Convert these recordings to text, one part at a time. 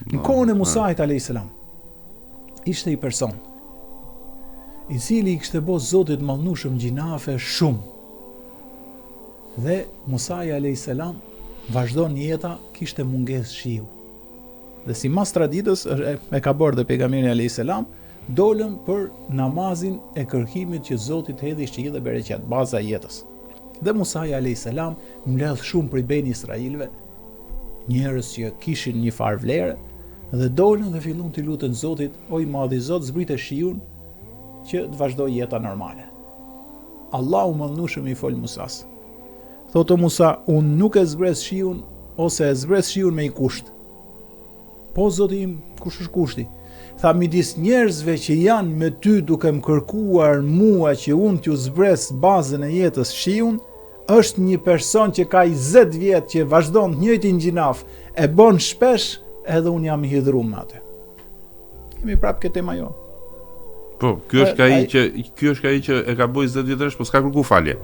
Në kohën e Musait a.s. ishte i person i cili i kishte bërë Zotit mallnushëm gjinafe shumë. Dhe Musai a.s. vazhdon jeta, kishte mungesë shiu. Dhe si mas traditës e ka bërë dhe pejgamberi a.s. dolën për namazin e kërkimit që Zoti të hedhë shi dhe bereqet, baza e jetës. Dhe Musai a.s. mbledh shumë prej beni Israilëve, njerëz që kishin një farë vlere, dhe dolën dhe fillon të lutën Zotit, o i madhi Zot, zbrite shiun që të vazhdoj jeta normale. Allahu mallnushëm i fol Musas. Thotë Musa, unë nuk e zbres shiun, ose e zbres shiun me i kusht. Po Zoti im, kush është kushti? Tha, midis njerëzve që janë me ty duke më kërkuar mua që unë t'ju zbres bazën e jetës shiun, është një person që ka 20 vjetë që vazhdon të njëjtin gjinaf, e bon shpesh, edhe unë jam i hidhur me atë. Kemi prapë këtë tema jo. Po, ky është ai që e ka bërë 20 vjetësh, po s'ka kërku falje.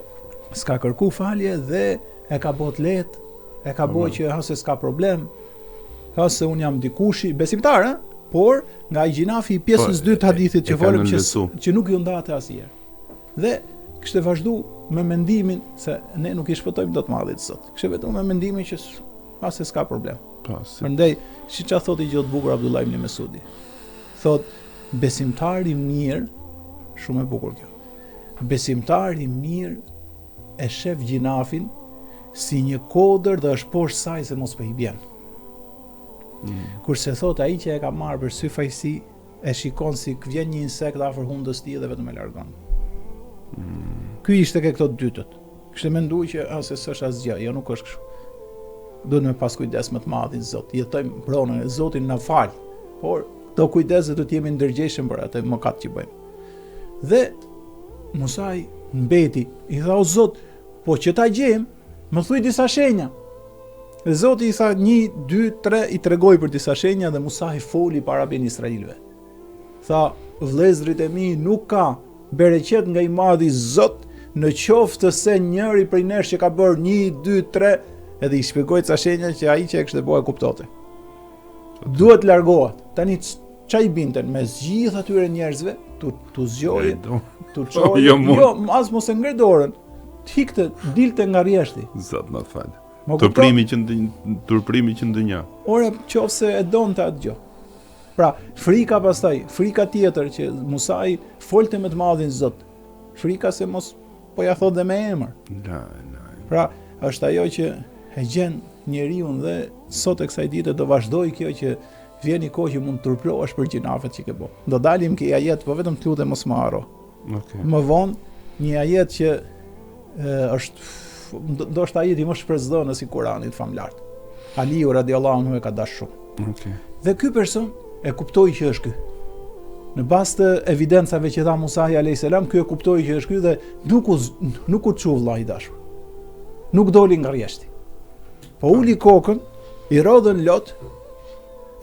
S'ka kërku falje dhe e ka bot let, e ka bërë që hase s'ka problem, hase unë jam dikushi, besimtar, por nga i gjinafi i pjesës 2 të hadithit që folëm që nuk ju ndate asnjëherë. Dhe kishte vazhdu me mendimin se ne nuk i shpëtojmë dot mallit sot. Kishte vetëm me mendimin që hase s'ka problem. Prandaj, siç ka thotë i gjotë bukur Abdullah ibn Mesudi. Thot, besimtari mirë, shumë e bukur kjo. Besimtari mirë e shef gjinafin si një kodër dhe është poshtë saj se mos po i bjen. Kurse thot ai që e ka marrë për sy fajsi, e shikon si vjen një insekt afër hundës tij dhe vetëm e largon. Ky ishte ke këto dytët. Kishte menduar që se s'është asgjë, jo nuk është kështu. Duhet me pas kujdes më të madhin Zot. Jetojmë pronën e Zotit na fal. Por këto kujdese do të jemi ndërgjegjshëm për atë mëkat që bëjmë. Dhe Musai mbeti, i tha o Zot, po që ta gjejmë, më thuj disa shenja. Dhe Zoti i tha 1, 2, 3, i tregoi për disa shenja dhe Musai foli para ben Israilëve. Tha, vëllezërit e mi, nuk ka bereqet nga i madhi Zot, në qoftë se njëri prej nesh që ka bërë 1, 2, 3, edhe i shpjegoi ca shenja që ai që e kishte bëu e kuptonte. Duhet largohet. Tani çai binten me gjithë atyre njerëzve, tu zgjojë, tu çojë. Jo, as mos e ngre dorën. Tikte, dilte nga rjeshti. Zot na fal. Turprimi që ndonjë. Ora, qofse e donte atë gjë. Pra, frika pastaj, frika tjetër që Musai folte me të madhin Zot. Frika se mos po ja thot dhe me emër. Pra, është ajo që e gjen njeriu dhe sot e kësaj dite do vazhdoj kjo që vjen një kohë që mund të turprohesh për gjinafet që ke bë. Do dalim ke ajet, po vetëm të lutem mos më harro. Më vonë një ajet që është ndoshta ajeti më shpresdhënës i Kuranit famlart. Aliu radiallahu anhu e ka dashur shumë. Dhe ky person e kuptoi që është ky. Në bazë të evidencave që dha Musai alayhis salam, ky e kuptoi që është ky dhe nuk u çu vllai i dashur. Nuk doli nga rjeshti. Po uli kokën, i rodhën lot,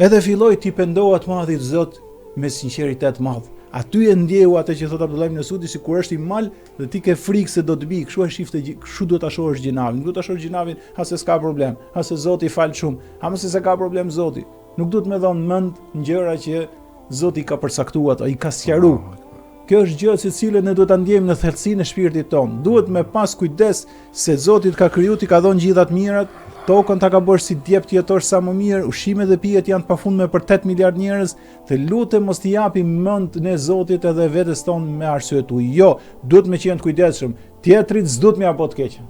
edhe filloi t'i pendohet madhit Zot me sinqeritet madh. Aty e ndjeu atë që thot Abdullah ibn Mesudi, si kur është i mal dhe ti ke frikë se do të bi, kështu e shifte, kështu duhet ta shohësh gjinavin. Nuk duhet ta shohësh gjinavin, se s'ka problem, se Zoti fal shumë, se s'ka problem Zoti. Nuk duhet me dhon mend gjëra që Zoti ka përcaktuar ato, i ka sqaruar. Kjo është gjë se cilën ne duhet ta ndjejmë në thellësinë e shpirtit ton. Duhet me pas kujdes se Zoti ka krijuar, i ka dhënë gjithat mirat, tokën ta ka bërë si djep të jetosh sa më mirë, ushqimet dhe pijet janë të pafundme për 8 miliard njerëz, dhe lutem mos t'i japim mend ne Zotit edhe vetes tonë me arsye tuaj. Jo, duhet me qenë të kujdesshëm. Tjetrit s'duhet me apo të keqen.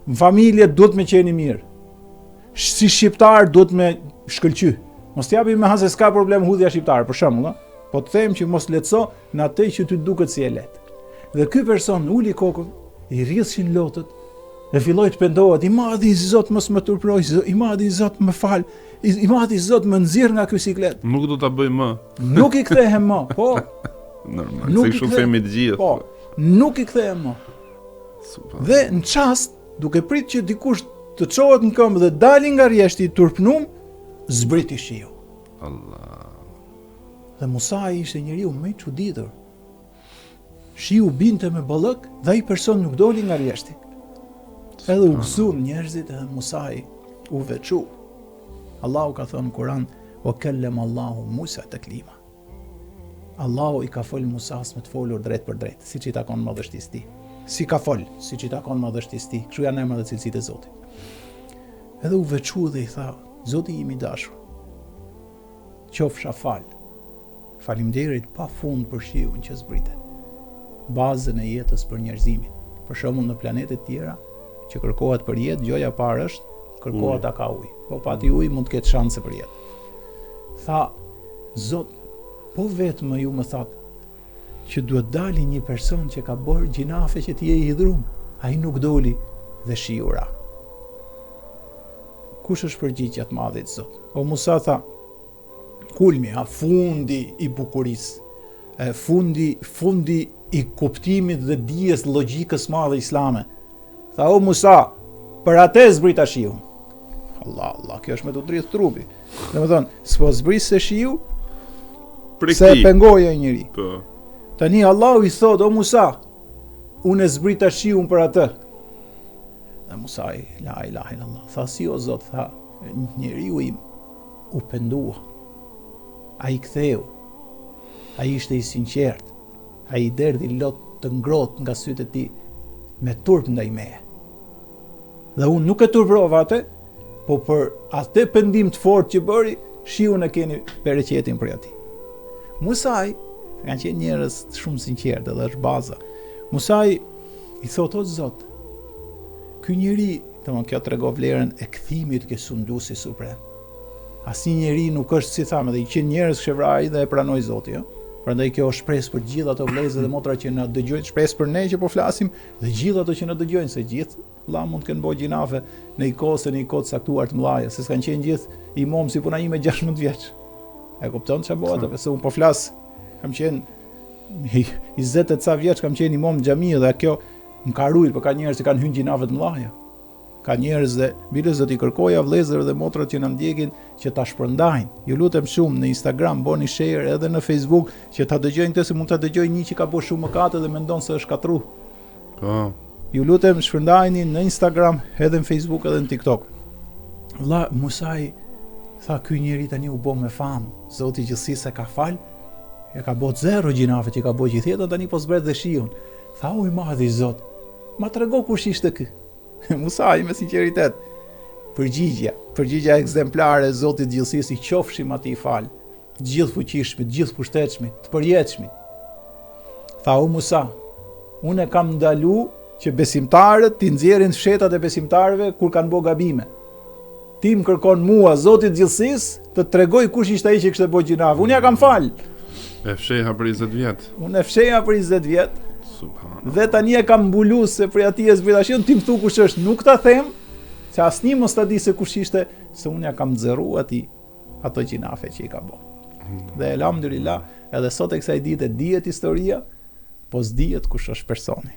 Në familje duhet me qenë mirë. Si shqiptar duhet me shkëlqy. Mos t'i japim me se s'ka problem hudhja shqiptare, për shembull, po të them që mos leco në atë që ty duket si e lehtë. Dhe ky person uli kokën, i rrjedhin lotët, e filloi të pendohet, i madhi Zot mos më turproj, i madhi Zot më fal, i madhi Zot më nxjerr nga ky siklet. Nuk do ta bëj më. Nuk i kthehem më, po. Normal, se kështu themi të gjithë. Po, nuk i kthehem më. Super. Dhe në çast, duke prit që dikush të çohet në këmbë dhe dalin nga rjeshti i turpnum, zbriti shiu. Allah. Dhe Musai ishte njeriu më i çuditur. Shiu binte me ballëk dhe ai person nuk doli nga rjeshti. Edhe u gëzuan njerëzit e Musai u veçu. Allahu ka thënë në Kur'an, "Wa kallama Allahu Musa taklima." Allahu I ka fol Musas me të folur drejt për drejt, siç I takon madhështisë tij. Si ka fol, siç I takon madhështisë tij. Kështu janë emrat dhe cilësitë e Zotit. Edhe u veçu dhe I tha, Zoti im I dashur, qofsha fal. Faleminderit pa fund për shiun që zbritet. Bazën e jetës për njerëzimin. Për shembull në planetet tjera që kërkohet për jetë, gjoja parë është kërkohet ka ujë. Po pati ujë mund të ketë shanse për jetë. Tha, Zot, po vetëm ju më thatë që duhet dali një person që ka bërë gjinafe që ti je I hidhur, ai nuk doli dhe shiura. Kush është përgjigjja e madhe e Zot? O Musa tha, kulmi, fundi I bukurisë, fundi I kuptimit dhe dijes logjikës madhe islame. Tha, o Musa, për atë zbrita shiu. Allah, kjo është me të drejtë trupi. Domethënë, s'po zbris se shiu, se pengoja I njëri. Po. Tani Allahu I thot, o Musa, unë zbrita shiun për atë. Dhe Musa la ilaha illallah. Tha, si o Zot, tha, njeriu im u pendua. Ai ktheu. Ai ishte I sinqert. Ai derdhi lot të ngrohtë nga sytë e tij me turp ndaj meje. Dhe unë nuk e turprova atë, po për atë pendim të fortë që bëri, shiun e keni bereqetin për atij. Musai kanë qenë njerëz shumë sinqertë dhe është baza. Musai I thotë o Zot, ky njeri, domethënë kjo tregon vlerën e kthimit ke sunduesi suprem. Asnjë njeri nuk është si thamë, dhe I qenë njerëz shëvraj dhe e pranoi Zoti, jo. Prandaj kjo është shpresë për gjithë ato vëllezër dhe motra që na dëgjojnë, shpresë për ne që po flasim dhe gjithë ato që na dëgjojnë, se gjithë vëlla mund të kenë bërë gjinafe në një kohë saktuar të mëdha, se s'kan qenë gjithë imam si puna ime 16 vjeç. E kupton çfarë bëhet? Se unë po flas, kam qenë 20 e ca vjeç, kam qenë imam në xhami dhe kjo më ka rujt, por ka njerëz që kanë hyrë gjinafe të mëdha. Ka njerëz dhe bile Zoti kërkoja vëllezër dhe motrat që na ndjekin që ta shpërndajnë. Ju lutem shumë në Instagram, bëni share edhe në Facebook që ta dëgjojnë këtë, se mund ta dëgjojë një që ka bërë shumë mëkate dhe mendon se është katru. Po. Ju lutem shpërndajeni në Instagram, edhe në Facebook edhe në TikTok. Valla Musai tha, ky njeri tani u bë me famë. Zoti gjithësisë ka fal, e ka bërë 0 gjinafe që ka bërë gjithjetën, tani po zbret dhe shiun. Tha, o I madhi Zot, ma trego kush ishte ky. Musai me sinqeritet. Përgjigja ekzemplare e Zotit gjithësisë I qofshim atij fal, gjithë fuqishmit, gjithë pushtetshmit, të përjetshmit. Tha, o Musa, unë kam ndalu që besimtarët t'i nxjerrin fshetat e besimtarëve kur kanë bërë gabime. Ti më kërkon mua, Zotit gjithësisë, të tregoj kush ishte ai që kishte bërë gjinave. Unë ja kam fal. E fsheha për 20 vjet. Unë e fsheha për 20 vjet. Subhanallah. Dhe tani e kam mbuluar se për atij e zbritashin, ti më thu kush është, nuk ta them, se asnjë mos ta di se kush ishte, se unë ja kam nxerruar atij ato gjinafe që I ka bërë. Dhe elhamdulillah, edhe sot e kësaj dite dihet historia, po s'dihet kush është personi.